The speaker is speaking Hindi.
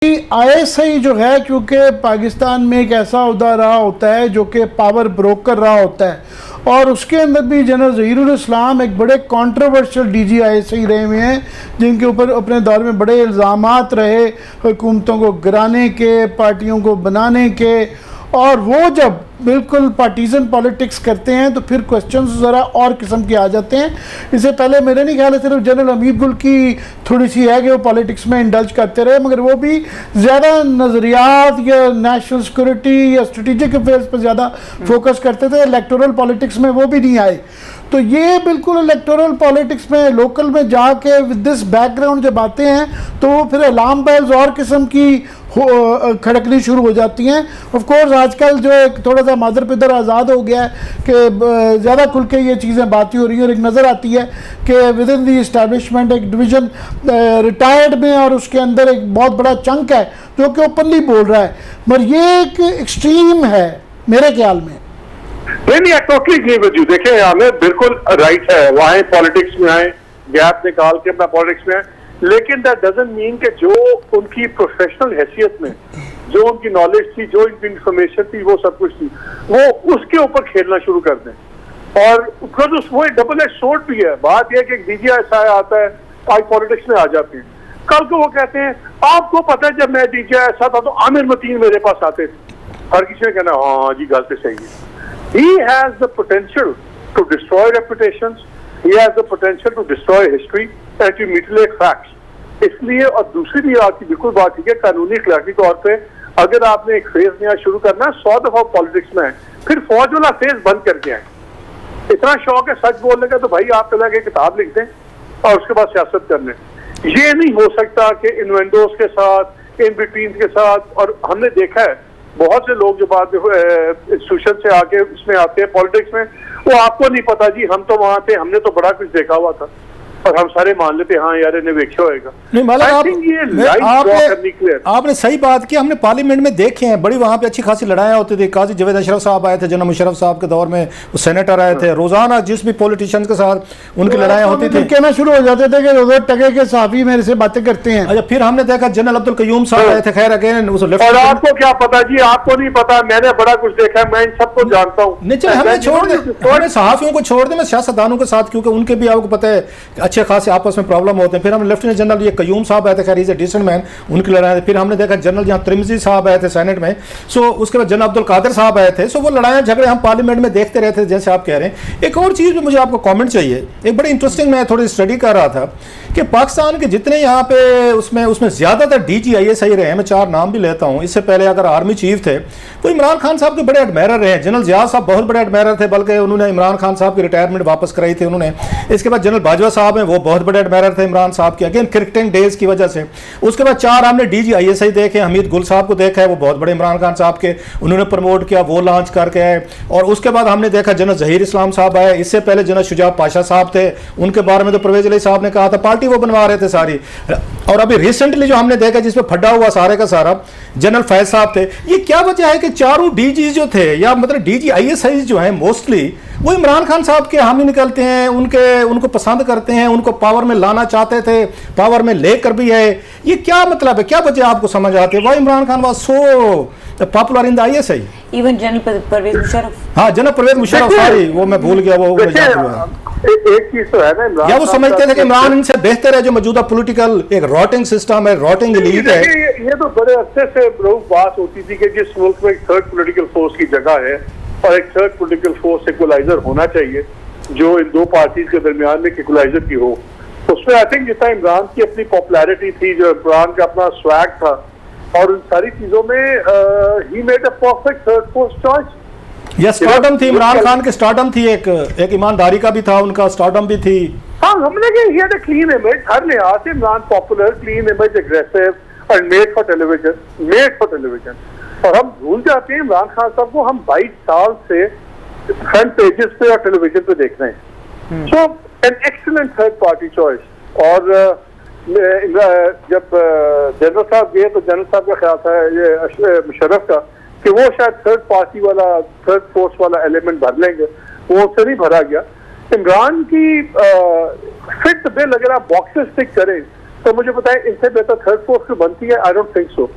आईएसआई जो है, क्योंकि पाकिस्तान में एक ऐसा उहदा रहा होता है जो कि पावर ब्रोकर रहा होता है और उसके अंदर भी जनरल ज़हीरुल इस्लाम एक बड़े कंट्रोवर्शियल डीजी आईएसआई रहे हुए हैं, जिनके ऊपर अपने दौर में बड़े इल्ज़ामात रहे हुकूमतों को गिराने के, पार्टियों को बनाने के। और वो जब बिल्कुल पार्टीजन पॉलिटिक्स करते हैं तो फिर क्वेश्चन ज़रा और किस्म के आ जाते हैं। इससे पहले मेरे नहीं ख्याल है सिर्फ जनरल हमीद गुल की थोड़ी सी है कि वो पॉलिटिक्स में इंडल्ज करते रहे, मगर वो भी ज़्यादा नज़रियात या नेशनल सिक्योरिटी या स्ट्रेटिजिक अफेयर्स पर ज़्यादा फोकस करते थे। इलेक्टोरल पॉलिटिक्स में वो भी नहीं आए। तो ये बिल्कुल इलेक्टोरल पॉलिटिक्स में लोकल में जाके विद दिस बैकग्राउंड जब आते हैं तो फिर अलार्म बेल्स और किस्म की खड़कनी शुरू हो जाती हैं। ऑफ कोर्स आजकल जो एक थोड़ा सा मादर पिदर आज़ाद हो गया है कि ज़्यादा खुल के ये चीज़ें बातें हो रही हैं और एक नज़र आती है कि विद इन दी इस्टेब्लिशमेंट एक डिवीज़न रिटायर्ड में और उसके अंदर एक बहुत बड़ा चंक है जो कि ओपनली बोल रहा है, मगर ये एक एक्सट्रीम है मेरे ख्याल में। नहीं, I totally agree with you. देखिए हमें बिल्कुल राइट है वहाँ पॉलिटिक्स में आए, गैप निकाल के अपना पॉलिटिक्स में आए, लेकिन दैट डजंट मीन कि जो उनकी प्रोफेशनल हैसियत में जो उनकी नॉलेज थी, जो उनकी इंफॉर्मेशन थी, वो सब कुछ थी, वो उसके ऊपर खेलना शुरू कर दें। और बिकॉज वो एक डबल एज सोर्ड भी है। बात यह कि एक डीजी ऐसा आता है, आज पॉलिटिक्स में आ जाते हैं, कल को वो कहते हैं आपको पता है जब मैं डीजी ऐसा था तो आमिर मतीन मेरे पास आते थे। हर किसी ने कहना हाँ जी गलत सही है। He has the potential to destroy reputations. He has the potential to destroy history and to mutilate facts. इसलिए और दूसरी भी आपकी बिल्कुल बात ठीक है, कानूनी इखलाकी तौर पे अगर आपने एक फेज नया शुरू करना है, 100 दफा पॉलिटिक्स में है, फिर फौज वाला फेज बंद करके आए। इतना शौक है सच बोलने का तो भाई आप पहले एक किताब लिख दें और उसके बाद सियासत कर लें। ये नहीं हो सकता कि इनवेंडोज के साथ, इन बिटवीन के साथ, और हमने देखा है बहुत से लोग जो बात इंस्टीट्यूशन से आके उसमें आते हैं पॉलिटिक्स में, वो आपको नहीं पता जी हम तो वहां थे, हमने तो बड़ा कुछ देखा हुआ था और हम सारे मान लेते हाँ यार इन्हें वेख्या होएगा। नहीं आपने सही बात की। हमने पार्लियामेंट में देखे हैं बड़ी वहाँ पे अच्छी खासी लड़ाइयाँ होती थी। काजी जावेद अशरफ साहब आए थे, जनरल मुशर्रफ साहब के दौर में वो सेनेटर आए थे, रोजाना जिस भी पॉलिटिशियन के साथ उनकी लड़ाइयाँ होती थी, कहना शुरू हो जाते थे कि उधर टके के साहबी मेरे से बातें करते हैं। अच्छा, फिर हमने देखा जनरल अब्दुल कयूम साहब आए थे, खैर अगेन और आपको क्या पता जी, आपको नहीं पता, मैंने बड़ा कुछ देखा, मैं इन सबको जानता हूँ। नहीं चले हमें छोड़ दे, सहाफियों को छोड़ दे, मैं सियासतदानों के साथ, क्योंकि उनके भी आपको पता है अच्छे खासे आपस में प्रॉब्लम होते हैं। फिर हम लेफ्टिनेंट जनरल ये कयूम साहब आए थे, खैर इज ए डिसेंट मैन, उनकी लड़ाई। फिर हमने देखा जनरल यहाँ त्रिमजी साहब आए थे सेनेट में, सो उसके बाद जनरल अब्दुल कादिर साहब आए थे। सो वो लड़ाइयाँ झगड़े हम पार्लियामेंट में देखते रहते थे, जैसे आप कह रहे हैं। एक और चीज़ भी मुझे आपको कमेंट चाहिए, एक बड़ी इंटरेस्टिंग, मैं थोड़ी स्टडी कर रहा था कि पाकिस्तान के जितने यहाँ पे उसमें ज़्यादातर डीजी आईएसआई रहे हैं। मैं 4 नाम भी लेता हूँ। इससे पहले अगर आर्मी चीफ थे तो इमरान खान साहब के बड़े एडमायरर रहे हैं। जनरल ज़िया साहब बहुत बड़े एडमायरर थे, बल्कि उन्होंने इमरान खान साहब की रिटायरमेंट वापस कराई थी उन्होंने। इसके बाद जनरल बाजवा साहब हैं, वो बहुत बड़े एडमायरर थे इमरान साहब के, अगेन क्रिकेटिंग डेज की वजह से। उसके बाद 4 हमने डीजी आईएसआई देखे। हमीद गुल साहब को देखा है, वो बहुत बड़े इमरान खान साहब के, उन्होंने प्रमोट किया, वो लॉन्च करके आए। और उसके बाद हमने देखा जनरल ज़हीर इस्लाम साहब आए। इससे पहले जनरल शुजा पाशा साहब थे, उनके बारे में तो परवेज अली साहब ने कहा था, पार्टी वो बनवा रहे थे सारी। और अभी रिसेंटली जो हमने देखा जिसमें फड्डा हुआ सारे का सारा, जनरल फैज साहब थे। ये क्या वजह है कि चारों डीजी जो थे, या मतलब डीजी आईएसआई जो है मोस्टली वो इमरान खान साहब के हामी निकलते हैं, उनको पसंद करते हैं, उनको पावर में लाना चाहते थे, पावर में लेकर भी है। ये क्या मतलब है, क्या वजह आपको समझ आती है? Why Imran Khan was so popular in the ISI? Even general Pervez Musharraf, हाँ जनरल परवेज मुशर्रफ, सॉरी वो मैं भूल गया, वो एक चीज तो है ना, या वो समझते थे कि इमरान इनसे बेहतर है, जो मौजूदा पॉलिटिकल एक रॉटिंग सिस्टम है, रॉटिंग एलीट है। ये तो बड़े अरसे से बात होती थी कि जिस मुल्क में एक थर्ड पॉलिटिकल फोर्स की जगह है और एक थर्ड पॉलिटिकल फोर्स इक्वलाइजर होना चाहिए जो इन दो पार्टीज के दरमियान में इक्वलाइजर की हो। उसमें आई थिंक जितना इमरान की अपनी पॉपुलैरिटी थी, जो इमरान का अपना स्वैग था, और उन सारी चीजों में he made a perfect third force choice. या स्टार्डम थी, इमरान खान की स्टार्डम थी, एक ईमानदारी का भी था, उनका स्टार्डम भी थी। हाँ, हमने कि he had a clean image, हर लिहाज से Imran popular, clean image, aggressive और मेड फॉर टेलीविजन। और हम भूल जाते हैं इमरान खान साहब को हम 22 साल से फ्रंट पेजेस पे और टेलीविजन पे देख रहे हैं। So an excellent third party choice. और जब जनरल साहब गए तो जनरल साहब का ख्याल था ये मुशर्रफ का कि वो शायद थर्ड पार्टी वाला, थर्ड फोर्स वाला एलिमेंट भर लेंगे, वो उससे नहीं भरा गया। इमरान की फिट बिल अगर आप बॉक्सेस टिक करें तो मुझे बताएं इनसे बेहतर थर्ड पोस्ट बनती है? I don't think so.